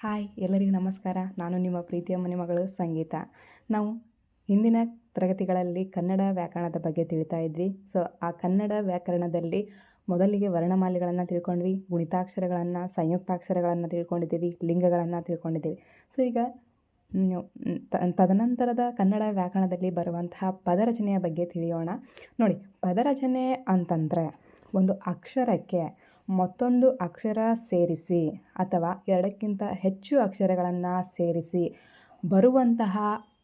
Hi ಎಲ್ಲರಿಗೂ ನಮಸ್ಕಾರ. ನಾನು ನಿಮ್ಮ ಪ್ರೀತಿಯ ಮನೆಮಗಳು ಸಂಗೀತ. ನಾವು ಹಿಂದಿನ ತರಗತಿಗಳಲ್ಲಿ ಕನ್ನಡ ವ್ಯಾಕರಣದ ಬಗ್ಗೆ ತಿಳಿತಾ ಇದ್ವಿ. ಆ ಕನ್ನಡ ವ್ಯಾಕರಣದಲ್ಲಿ ಮೊದಲಿಗೆ ವರ್ಣಮಾಲೆಗಳನ್ನು ತಿಳ್ಕೊಂಡ್ವಿ, ಗುಣಿತಾಕ್ಷರಗಳನ್ನು, ಸಂಯುಕ್ತಾಕ್ಷರಗಳನ್ನು ತಿಳ್ಕೊಂಡಿದ್ದೀವಿ, ಲಿಂಗಗಳನ್ನು ತಿಳ್ಕೊಂಡಿದ್ದೀವಿ. ಈಗ ತದನಂತರದ ಕನ್ನಡ ವ್ಯಾಕರಣದಲ್ಲಿ ಬರುವಂತಹ ಪದರಚನೆಯ ಬಗ್ಗೆ ತಿಳಿಯೋಣ. ನೋಡಿ, ಪದರಚನೆ ಅಂತಂದರೆ ಒಂದು ಅಕ್ಷರಕ್ಕೆ ಮತ್ತೊಂದು ಅಕ್ಷರ ಸೇರಿಸಿ ಅಥವಾ ಎರಡಕ್ಕಿಂತ ಹೆಚ್ಚು ಅಕ್ಷರಗಳನ್ನು ಸೇರಿಸಿ ಬರುವಂತಹ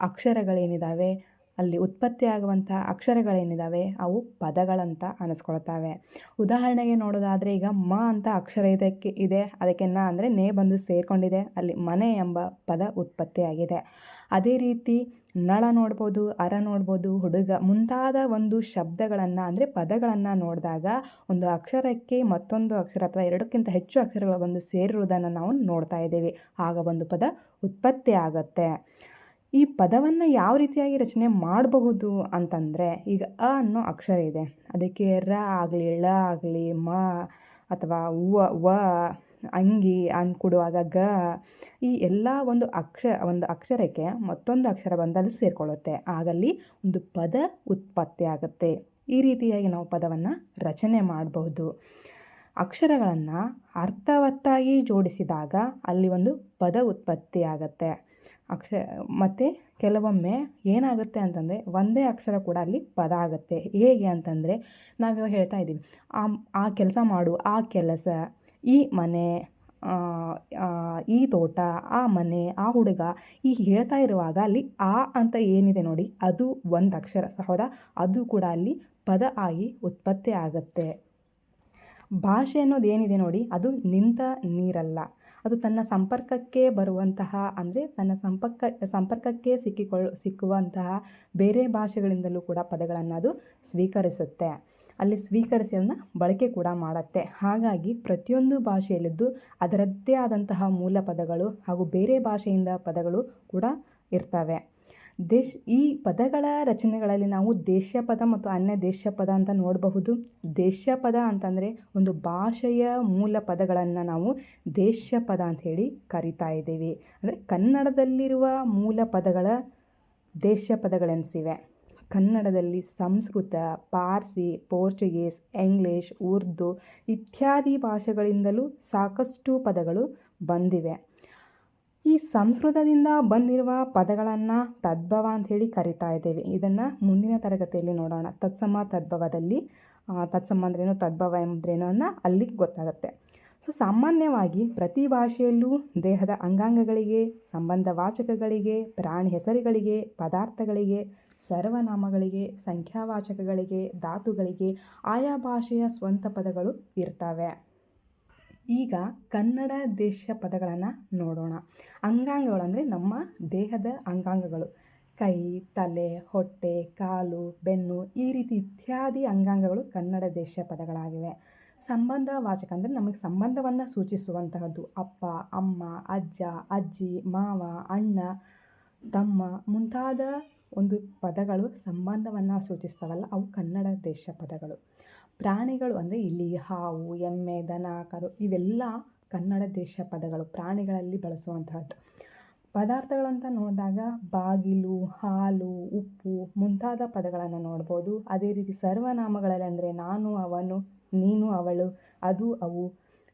ಅಕ್ಷರಗಳೇನಿದ್ದಾವೆ, ಅಲ್ಲಿ ಉತ್ಪತ್ತಿಯಾಗುವಂಥ ಅಕ್ಷರಗಳೇನಿದ್ದಾವೆ ಅವು ಪದಗಳಂತ ಅನಿಸ್ಕೊಳ್ತವೆ. ಉದಾಹರಣೆಗೆ ನೋಡೋದಾದರೆ, ಈಗ ಮ ಅಂತ ಅಕ್ಷರ ಇದೆ, ಅದಕ್ಕೆ ನ ಅಂದರೆ ನೇ ಬಂದು ಸೇರಿಕೊಂಡಿದೆ, ಅಲ್ಲಿ ಮನೆ ಎಂಬ ಪದ ಉತ್ಪತ್ತಿಯಾಗಿದೆ. ಅದೇ ರೀತಿ ನಳ ನೋಡ್ಬೋದು, ಅರ ನೋಡ್ಬೋದು, ಹುಡುಗ ಮುಂತಾದ ಒಂದು ಶಬ್ದಗಳನ್ನು ಅಂದರೆ ಪದಗಳನ್ನು ನೋಡಿದಾಗ ಒಂದು ಅಕ್ಷರಕ್ಕೆ ಮತ್ತೊಂದು ಅಕ್ಷರ ಅಥವಾ ಎರಡಕ್ಕಿಂತ ಹೆಚ್ಚು ಅಕ್ಷರಗಳು ಬಂದು ಸೇರಿರುವುದನ್ನು ನಾವು ನೋಡ್ತಾ ಇದ್ದೀವಿ. ಆಗ ಒಂದು ಪದ ಉತ್ಪತ್ತಿ ಆಗುತ್ತೆ. ಈ ಪದವನ್ನು ಯಾವ ರೀತಿಯಾಗಿ ರಚನೆ ಮಾಡಬಹುದು ಅಂತಂದರೆ, ಈಗ ಅ ಅನ್ನೋ ಅಕ್ಷರ ಇದೆ, ಅದಕ್ಕೆ ರ ಆಗಲಿ, ಳ ಆಗಲಿ, ಮ ಅಥವಾ ವ ಅಂಗಿ ಕೊಡುವಾಗ ಗ, ಈ ಎಲ್ಲ ಒಂದು ಅಕ್ಷರಕ್ಕೆ ಮತ್ತೊಂದು ಅಕ್ಷರ ಬಂದಲ್ಲಿ ಸೇರಿಕೊಳ್ಳುತ್ತೆ. ಆಗಲ್ಲಿ ಒಂದು ಪದ ಉತ್ಪತ್ತಿ ಆಗುತ್ತೆ. ಈ ರೀತಿಯಾಗಿ ನಾವು ಪದವನ್ನು ರಚನೆ ಮಾಡಬಹುದು. ಅಕ್ಷರಗಳನ್ನು ಅರ್ಥವತ್ತಾಗಿ ಜೋಡಿಸಿದಾಗ ಅಲ್ಲಿ ಒಂದು ಪದ ಉತ್ಪತ್ತಿ ಆಗುತ್ತೆ. ಮತ್ತು ಕೆಲವೊಮ್ಮೆ ಏನಾಗುತ್ತೆ ಅಂತಂದರೆ ಒಂದೇ ಅಕ್ಷರ ಕೂಡ ಅಲ್ಲಿ ಪದ ಆಗುತ್ತೆ. ಹೇಗೆ ಅಂತಂದರೆ, ನಾವಿವಾಗ ಹೇಳ್ತಾ ಇದ್ದೀವಿ, ಆ ಕೆಲಸ ಮಾಡು, ಆ ಕೆಲಸ, ಈ ಮನೆ, ಈ ತೋಟ, ಆ ಮನೆ, ಆ ಹುಡುಗ, ಈ ಹೇಳ್ತಾ ಇರುವಾಗ ಅಲ್ಲಿ ಆ ಅಂತ ಏನಿದೆ ನೋಡಿ, ಅದು ಒಂದು ಅಕ್ಷರ ಹೌದಾ, ಅದು ಕೂಡ ಅಲ್ಲಿ ಪದ ಆಗಿ ಉತ್ಪತ್ತಿ ಆಗುತ್ತೆ. ಭಾಷೆ ಅನ್ನೋದು ಏನಿದೆ ನೋಡಿ, ಅದು ನಿಂತ ನೀರಲ್ಲ, ಅದು ತನ್ನ ಸಂಪರ್ಕಕ್ಕೆ ಬರುವಂತಹ ಅಂದರೆ ತನ್ನ ಸಂಪರ್ಕಕ್ಕೆ ಸಿಕ್ಕುವಂತಹ ಬೇರೆ ಭಾಷೆಗಳಿಂದಲೂ ಕೂಡ ಪದಗಳನ್ನು ಅದು ಸ್ವೀಕರಿಸುತ್ತೆ. ಅಲ್ಲಿ ಸ್ವೀಕರಿಸಿ ಅದನ್ನು ಬಳಕೆ ಕೂಡ ಮಾಡುತ್ತೆ. ಹಾಗಾಗಿ ಪ್ರತಿಯೊಂದು ಭಾಷೆಯಲ್ಲಿದ್ದು ಅದರದ್ದೇ ಆದಂತಹ ಮೂಲ ಪದಗಳು ಹಾಗೂ ಬೇರೆ ಭಾಷೆಯಿಂದ ಪದಗಳು ಕೂಡ ಇರ್ತವೆ. ಈ ಪದಗಳ ರಚನೆಗಳಲ್ಲಿ ನಾವು ದೇಶ ಪದ ಮತ್ತು ಅನ್ಯ ದೇಶ ಪದ ಅಂತ ನೋಡಬಹುದು. ದೇಶ ಪದ ಅಂತಂದರೆ ಒಂದು ಭಾಷೆಯ ಮೂಲ ಪದಗಳನ್ನು ನಾವು ದೇಶ ಪದ ಅಂಥೇಳಿ ಕರಿತಾ ಇದ್ದೀವಿ. ಅಂದರೆ ಕನ್ನಡದಲ್ಲಿರುವ ಮೂಲ ಪದಗಳ ದೇಶ ಪದಗಳೆನಿಸಿವೆ. ಕನ್ನಡದಲ್ಲಿ ಸಂಸ್ಕೃತ, ಪಾರ್ಸಿ, ಪೋರ್ಚುಗೀಸ್, ಇಂಗ್ಲೀಷ್, ಉರ್ದು ಇತ್ಯಾದಿ ಭಾಷೆಗಳಿಂದಲೂ ಸಾಕಷ್ಟು ಪದಗಳು ಬಂದಿವೆ. ಈ ಸಂಸ್ಕೃತದಿಂದ ಬಂದಿರುವ ಪದಗಳನ್ನು ತದ್ಭವ ಅಂಥೇಳಿ ಕರಿತಾ ಇದ್ದೇವೆ. ಇದನ್ನು ಮುಂದಿನ ತರಗತಿಯಲ್ಲಿ ನೋಡೋಣ. ತತ್ಸಮ ತದ್ಭವದಲ್ಲಿ ತತ್ಸಮ ಅಂದ್ರೇನು, ತದ್ಭವ ಎಂದ್ರೇನು ಅನ್ನೋ ಅಲ್ಲಿಗೆ ಗೊತ್ತಾಗುತ್ತೆ. ಸಾಮಾನ್ಯವಾಗಿ ಪ್ರತಿ ಭಾಷೆಯಲ್ಲೂ ದೇಹದ ಅಂಗಾಂಗಗಳಿಗೆ, ಸಂಬಂಧವಾಚಕಗಳಿಗೆ, ಪ್ರಾಣಿ ಹೆಸರುಗಳಿಗೆ, ಪದಾರ್ಥಗಳಿಗೆ, ಸರ್ವನಾಮಗಳಿಗೆ, ಸಂಖ್ಯಾವಾಚಕಗಳಿಗೆ, ಧಾತುಗಳಿಗೆ ಆಯಾ ಭಾಷೆಯ ಸ್ವಂತ ಪದಗಳು ಇರ್ತವೆ. ಈಗ ಕನ್ನಡ ದೇಶ ಪದಗಳನ್ನು ನೋಡೋಣ. ಅಂಗಾಂಗಗಳು ಅಂದರೆ ನಮ್ಮ ದೇಹದ ಅಂಗಾಂಗಗಳು, ಕೈ, ತಲೆ, ಹೊಟ್ಟೆ, ಕಾಲು, ಬೆನ್ನು, ಈ ರೀತಿ ಇತ್ಯಾದಿ ಅಂಗಾಂಗಗಳು ಕನ್ನಡ ದೇಶ ಪದಗಳಾಗಿವೆ. ಸಂಬಂಧವಾಚಕ ಅಂದರೆ ನಮಗೆ ಸಂಬಂಧವನ್ನು ಸೂಚಿಸುವಂತಹದ್ದು, ಅಪ್ಪ, ಅಮ್ಮ, ಅಜ್ಜ, ಅಜ್ಜಿ, ಮಾವ, ಅಣ್ಣ, ತಮ್ಮ ಮುಂತಾದ ಒಂದು ಪದಗಳು ಸಂಬಂಧವನ್ನು ಸೂಚಿಸ್ತವಲ್ಲ, ಅವು ಕನ್ನಡ ದೇಶ ಪದಗಳು. ಪ್ರಾಣಿಗಳು ಅಂದರೆ ಇಲ್ಲಿ ಹಾವು, ಎಮ್ಮೆ, ದನ, ಕರು ಇವೆಲ್ಲ ಕನ್ನಡ ದೇಶ ಪದಗಳು, ಪ್ರಾಣಿಗಳಲ್ಲಿ ಬಳಸುವಂತಹದ್ದು. ಪದಾರ್ಥಗಳಂತ ನೋಡಿದಾಗ ಬಾಗಿಲು, ಹಾಲು, ಉಪ್ಪು ಮುಂತಾದ ಪದಗಳನ್ನು ನೋಡ್ಬೋದು. ಅದೇ ರೀತಿ ಸರ್ವನಾಮಗಳಲ್ಲಿ ಅಂದರೆ ನಾನು, ಅವನು, ನೀನು, ಅವಳು, ಅದು, ಅವು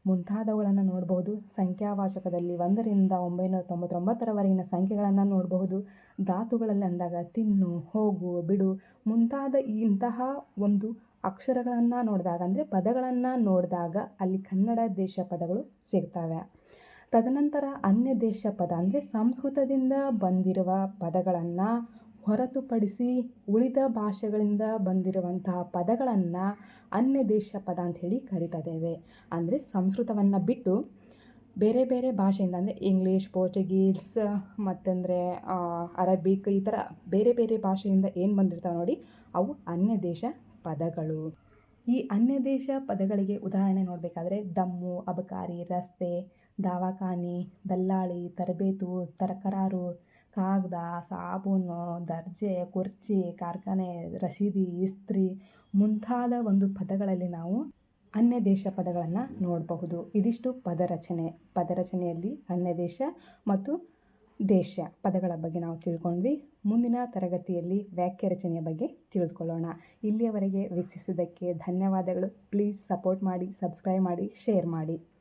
ಮುಂತಾದವುಗಳನ್ನು ನೋಡಬಹುದು. ಸಂಖ್ಯಾವಾಚಕದಲ್ಲಿ 1ರಿಂದ 999ರವರೆಗಿನ ಸಂಖ್ಯೆಗಳನ್ನು ನೋಡಬಹುದು. ಧಾತುಗಳಲ್ಲಿ ಅಂದಾಗ ತಿನ್ನು, ಹೋಗು, ಬಿಡು ಮುಂತಾದ ಇಂತಹ ಒಂದು ಅಕ್ಷರಗಳನ್ನು ನೋಡಿದಾಗ ಅಂದರೆ ಪದಗಳನ್ನು ನೋಡಿದಾಗ ಅಲ್ಲಿ ಕನ್ನಡ ದೇಶ ಪದಗಳು ಸಿಗ್ತವೆ. ತದನಂತರ ಅನ್ಯ ದೇಶ ಪದ ಅಂದರೆ ಸಂಸ್ಕೃತದಿಂದ ಬಂದಿರುವ ಪದಗಳನ್ನು ಹೊರತುಪಡಿಸಿ ಉಳಿದ ಭಾಷೆಗಳಿಂದ ಬಂದಿರುವಂತಹ ಪದಗಳನ್ನು ಅನ್ಯ ದೇಶ ಪದ ಅಂಥೇಳಿ ಕರಿತಿದ್ದೇವೆ. ಅಂದರೆ ಸಂಸ್ಕೃತವನ್ನು ಬಿಟ್ಟು ಬೇರೆ ಬೇರೆ ಭಾಷೆಯಿಂದ ಅಂದರೆ ಇಂಗ್ಲೀಷ್, ಪೋರ್ಚುಗೀಸ್ ಮತ್ತಂದರೆ ಅರಬಿಕ್ ಈ ಥರ ಬೇರೆ ಬೇರೆ ಭಾಷೆಯಿಂದ ಏನು ಬಂದಿರ್ತಾವೆ ನೋಡಿ, ಅವು ಅನ್ಯ ದೇಶ ಪದಗಳು. ಈ ಅನ್ಯ ದೇಶ ಪದಗಳಿಗೆ ಉದಾಹರಣೆ ನೋಡಬೇಕಾದ್ರೆ ದಮ್ಮು, ಅಬಕಾರಿ, ರಸ್ತೆ, ದವಾಖಾನೆ, ದಲ್ಲಾಳಿ, ತರಬೇತು, ತಕರಾರು, ಕಾಗದ, ಸಾಬೂನು, ದರ್ಜೆ, ಕುರ್ಚಿ, ಕಾರ್ಖಾನೆ, ರಸೀದಿ, ಇಸ್ತ್ರಿ ಮುಂತಾದ ಒಂದು ಪದಗಳಲ್ಲಿ ನಾವು ಅನ್ಯ ದೇಶ ಪದಗಳನ್ನು ನೋಡಬಹುದು. ಇದಿಷ್ಟು ಪದರಚನೆಯಲ್ಲಿ ಅನ್ಯ ದೇಶ ಮತ್ತು ದೇಶ ಪದಗಳ ಬಗ್ಗೆ ನಾವು ತಿಳ್ಕೊಂಡ್ವಿ. ಮುಂದಿನ ತರಗತಿಯಲ್ಲಿ ವಾಕ್ಯ ರಚನೆಯ ಬಗ್ಗೆ ತಿಳಿದುಕೊಳ್ಳೋಣ. ಇಲ್ಲಿಯವರೆಗೆ ವೀಕ್ಷಿಸಿದ್ದಕ್ಕೆ ಧನ್ಯವಾದಗಳು. ಪ್ಲೀಸ್ ಸಪೋರ್ಟ್ ಮಾಡಿ, ಸಬ್ಸ್ಕ್ರೈಬ್ ಮಾಡಿ, ಶೇರ್ ಮಾಡಿ.